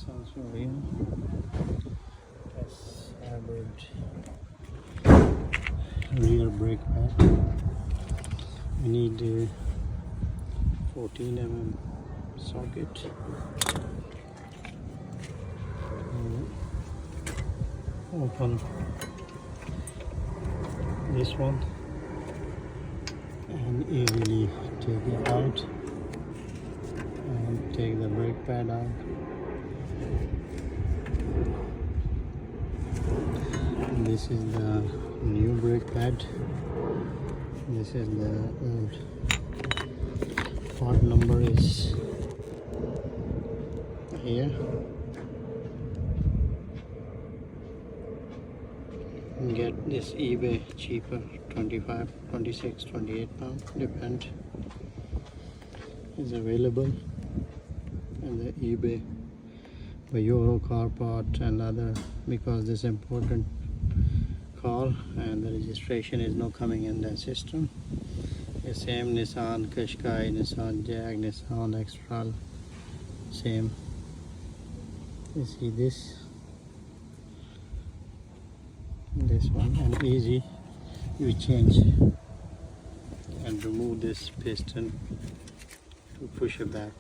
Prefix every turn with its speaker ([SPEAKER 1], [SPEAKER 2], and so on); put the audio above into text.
[SPEAKER 1] Nissan Serena. That's average rear brake pad. We need a 14 socket. Open this one and easily take it out and take the brake pad out. This is the new brake pad. This is the old. Part number is here. Get this eBay cheaper, 25, 26, 28 pounds, depend. Is available in the eBay by Euro car part and other, because this important car and the registration is not coming in the system. The same Nissan Qashqai, Nissan Jag, Nissan Extra, same. You see this one, and easy you change and remove this piston to push it back.